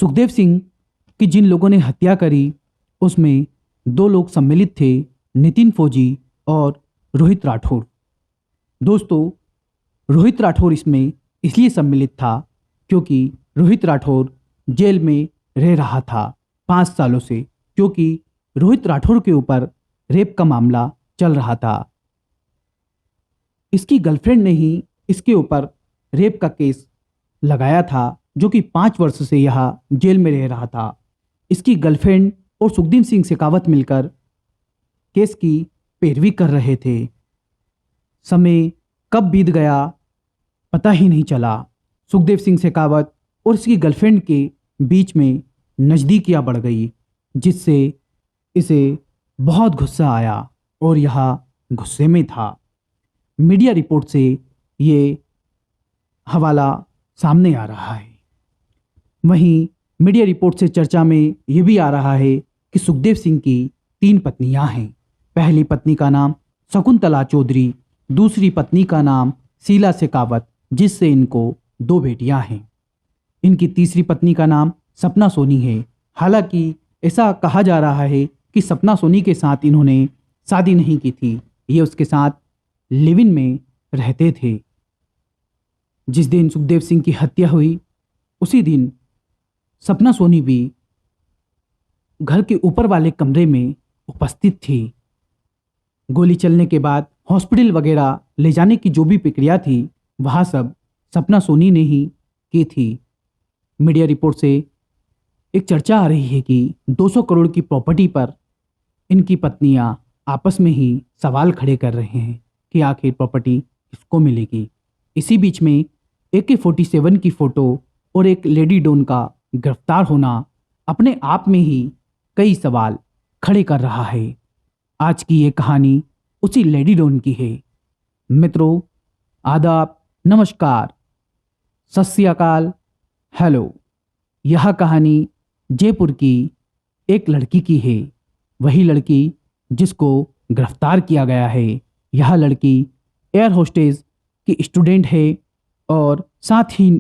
सुखदेव सिंह की जिन लोगों ने हत्या करी उसमें दो लोग सम्मिलित थे, नितिन फौजी और रोहित राठौड़। दोस्तों, रोहित राठौड़ इसमें इसलिए सम्मिलित था क्योंकि रोहित राठौड़ जेल में रह रहा था 5 सालों से, क्योंकि रोहित राठौड़ के ऊपर रेप का मामला चल रहा था। इसकी गर्लफ्रेंड ने ही इसके ऊपर रेप का केस लगाया था, जो कि 5 वर्ष से यह जेल में रह रहा था। इसकी गर्लफ्रेंड और सुखदेव सिंह शेखावत मिलकर केस की पैरवी कर रहे थे। समय कब बीत गया पता ही नहीं चला। सुखदेव सिंह शेखावत और इसकी गर्लफ्रेंड के बीच में नज़दीकियाँ बढ़ गई, जिससे इसे बहुत गुस्सा आया और यह गुस्से में था। मीडिया रिपोर्ट से ये हवाला सामने आ रहा है। वहीं मीडिया रिपोर्ट से चर्चा में ये भी आ रहा है कि सुखदेव सिंह की 3 पत्नियां हैं। पहली पत्नी का नाम शकुंतला चौधरी, दूसरी पत्नी का नाम शीला शेखावत, जिससे इनको 2 बेटियां हैं। इनकी तीसरी पत्नी का नाम सपना सोनी है। हालांकि ऐसा कहा जा रहा है कि सपना सोनी के साथ इन्होंने शादी नहीं की थी, ये उसके साथ लिव इन में रहते थे। जिस दिन सुखदेव सिंह की हत्या हुई उसी दिन सपना सोनी भी घर के ऊपर वाले कमरे में उपस्थित थी। गोली चलने के बाद हॉस्पिटल वगैरह ले जाने की जो भी प्रक्रिया थी वह सब सपना सोनी ने ही की थी। मीडिया रिपोर्ट से एक चर्चा आ रही है कि 200 करोड़ की प्रॉपर्टी पर इनकी पत्नियां आपस में ही सवाल खड़े कर रहे हैं कि आखिर प्रॉपर्टी किसको मिलेगी। इसी बीच में AK-47 की फ़ोटो और एक लेडी डॉन का गिरफ्तार होना अपने आप में ही कई सवाल खड़े कर रहा है। आज की ये कहानी उसी लेडी डॉन की है। मित्रों, आदाब, नमस्कार, सत श्री अकाल, हेलो। यह कहानी जयपुर की एक लड़की की है, वही लड़की जिसको गिरफ्तार किया गया है। यह लड़की एयर होस्टेस की स्टूडेंट है और साथ ही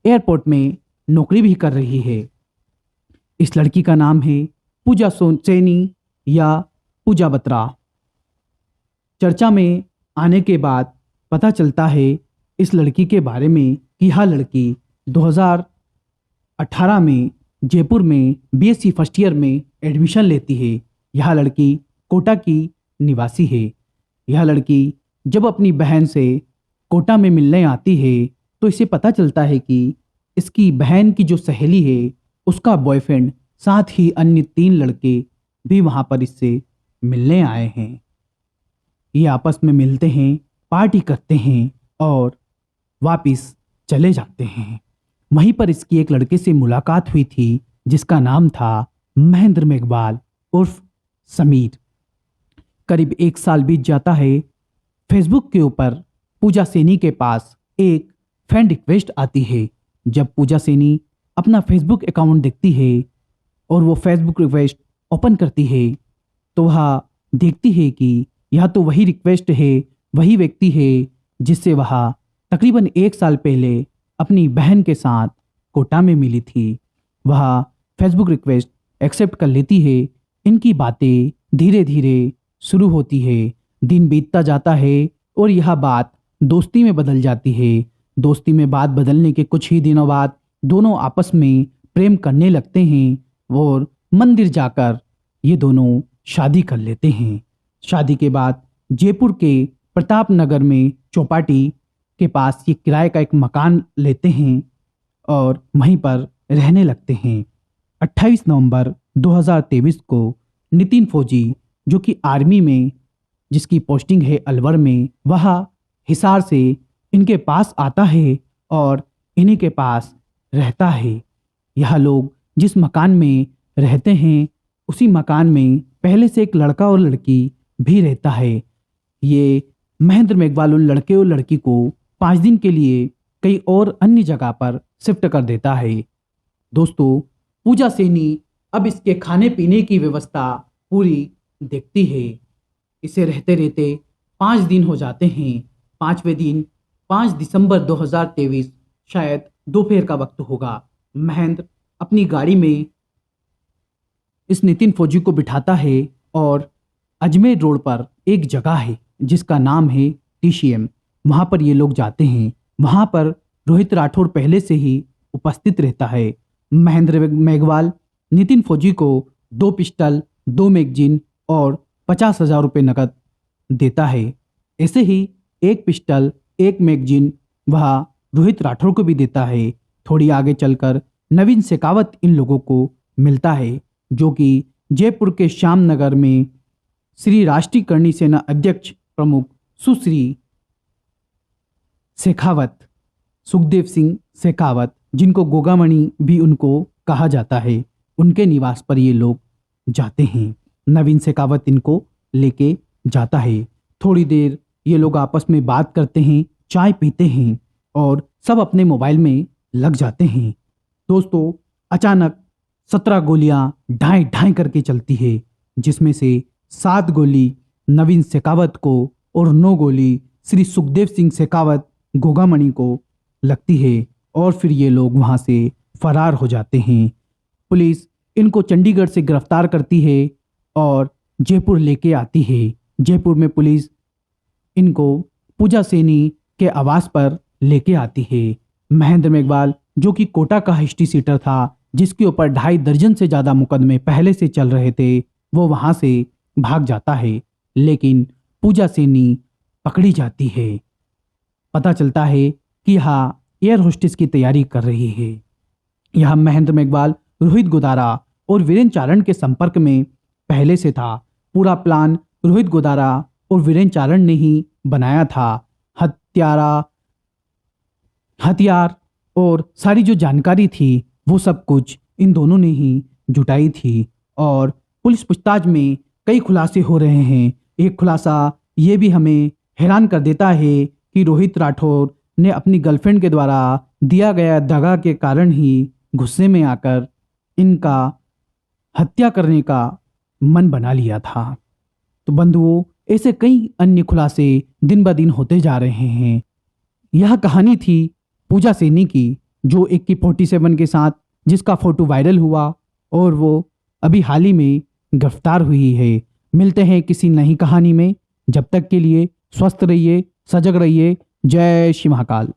एयरपोर्ट में नौकरी भी कर रही है। इस लड़की का नाम है पूजा सैनी या पूजा बत्रा। चर्चा में आने के बाद पता चलता है इस लड़की के बारे में कि यह लड़की 2018 में जयपुर में BSc फर्स्ट ईयर में एडमिशन लेती है। यह लड़की कोटा की निवासी है। यह लड़की जब अपनी बहन से कोटा में मिलने आती है तो इसे पता चलता है कि इसकी बहन की जो सहेली है उसका बॉयफ्रेंड, साथ ही अन्य 3 लड़के भी वहाँ पर इससे मिलने आए हैं। ये आपस में मिलते हैं, पार्टी करते हैं और वापस चले जाते हैं। वहीं पर इसकी एक लड़के से मुलाकात हुई थी जिसका नाम था महेंद्र मेघवाल उर्फ समीर। करीब 1 साल बीत जाता है। फेसबुक के ऊपर पूजा सैनी के पास एक फ्रेंड रिक्वेस्ट आती है। जब पूजा सैनी अपना फेसबुक अकाउंट देखती है और वो फेसबुक रिक्वेस्ट ओपन करती है तो वह देखती है कि यह तो वही रिक्वेस्ट है, वही व्यक्ति है जिससे वह तकरीबन 1 साल पहले अपनी बहन के साथ कोटा में मिली थी। वह फेसबुक रिक्वेस्ट एक्सेप्ट कर लेती है। इनकी बातें धीरे धीरे शुरू होती है। दिन बीतता जाता है और यह बात दोस्ती में बदल जाती है। दोस्ती में बात बदलने के कुछ ही दिनों बाद दोनों आपस में प्रेम करने लगते हैं और मंदिर जाकर ये दोनों शादी कर लेते हैं। शादी के बाद जयपुर के प्रताप नगर में चौपाटी के पास ये किराए का एक मकान लेते हैं और वहीं पर रहने लगते हैं। 28 नवंबर 2023 को नितिन फौजी, जो कि आर्मी में जिसकी पोस्टिंग है अलवर में, वह हिसार से इनके पास आता है और इन्हीं के पास रहता है। यह लोग जिस मकान में रहते हैं उसी मकान में पहले से एक लड़का और लड़की भी रहता है। ये महेंद्र मेघवाल उन लड़के और लड़की को 5 दिन के लिए कई और अन्य जगह पर शिफ्ट कर देता है। दोस्तों, पूजा सैनी अब इसके खाने पीने की व्यवस्था पूरी देखती है। इसे रहते रहते 5 दिन हो जाते हैं। 5वें दिन 5 दिसंबर 2023 शायद दोपहर का वक्त होगा। महेंद्र अपनी गाड़ी में इस नितिन फौजी को बिठाता है और अजमेर रोड पर एक जगह है जिसका नाम है टीसीएम। वहाँ पर ये लोग जाते हैं। वहाँ पर रोहित राठौर पहले से ही उपस्थित रहता है। महेंद्र मेघवाल नितिन फौजी को 2 पिस्टल, 2 मैगजीन और 50,000 रुपये नकद देता है। ऐसे ही 1 पिस्टल, 1 मैगजीन वह रोहित राठौर को भी देता है। थोड़ी आगे चलकर नवीन शेखावत इन लोगों को मिलता है, जो कि जयपुर के श्याम नगर में श्री राष्ट्रीय करणी सेना अध्यक्ष प्रमुख सुश्री शेखावत, सुखदेव सिंह शेखावत, जिनको गोगामणि भी उनको कहा जाता है, उनके निवास पर ये लोग जाते हैं। नवीन शेखावत इनको लेके जाता है। थोड़ी देर ये लोग आपस में बात करते हैं, चाय पीते हैं और सब अपने मोबाइल में लग जाते हैं। दोस्तों, अचानक 17 गोलियां ढाई ढाई करके चलती है, जिसमें से 7 गोली नवीन शेखावत को और 9 गोली श्री सुखदेव सिंह शेखावत गोगामणि को लगती है और फिर ये लोग वहां से फरार हो जाते हैं। पुलिस इनको चंडीगढ़ से गिरफ्तार करती है और जयपुर लेके आती है। जयपुर में पुलिस इनको पूजा सैनी के आवास पर लेके आती है। महेंद्र मेघवाल, जो कि कोटा का हिस्ट्री सीटर था, जिसके ऊपर 2.5 दर्जन से ज़्यादा मुकदमे पहले से चल रहे थे, वो वहाँ से भाग जाता है। लेकिन पूजा सैनी पकड़ी जाती है। पता चलता है कि यह एयर होस्टेस की तैयारी कर रही है। यह महेंद्र मेघवाल, रोहित गोदारा और वीरेंद्र चारण के संपर्क में पहले से था। पूरा प्लान रोहित गोदारा और वीरेंद्र चारण ने ही बनाया था। हथियार और सारी जो जानकारी थी वो सब कुछ इन दोनों ने ही जुटाई थी। और पुलिस पूछताछ में कई खुलासे हो रहे हैं। एक खुलासा ये भी हमें हैरान कर देता है कि रोहित राठौर ने अपनी गर्लफ्रेंड के द्वारा दिया गया दगा के कारण ही गुस्से में आकर इनका हत्या करने का मन बना लिया था। तो बंधुओं, ऐसे कई अन्य खुलासे दिन ब दिन होते जा रहे हैं। यह कहानी थी पूजा सैनी की, जो AK-47 के साथ जिसका फोटो वायरल हुआ और वो अभी हाल ही में गिरफ्तार हुई है। मिलते हैं किसी नई कहानी में। जब तक के लिए स्वस्थ रहिए, सजग रहिए। जय श्री महाकाल।